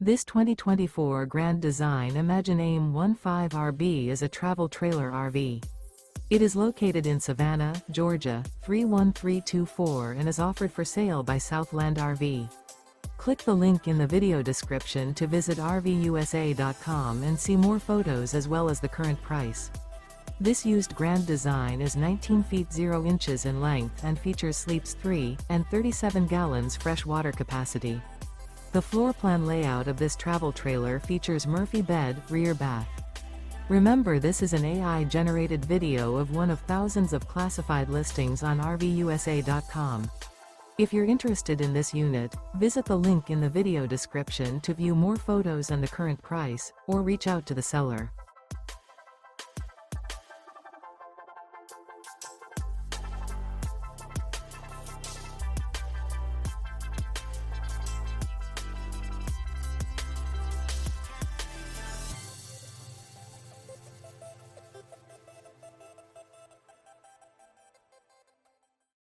This 2024 Grand Design Imagine AIM-15 RB is a travel trailer RV. It is located in Savannah, Georgia, 31324 and is offered for sale by Southland RV. Click the link in the video description to visit RVUSA.com and see more photos as well as the current price. This used Grand Design is 19 feet 0 inches in length and features sleeps 3 and 37 gallons fresh water capacity. The floor plan layout of this travel trailer features Murphy bed, rear bath. Remember, this is an AI-generated video of one of thousands of classified listings on RVUSA.com. If you're interested in this unit, visit the link in the video description to view more photos and the current price, or reach out to the seller.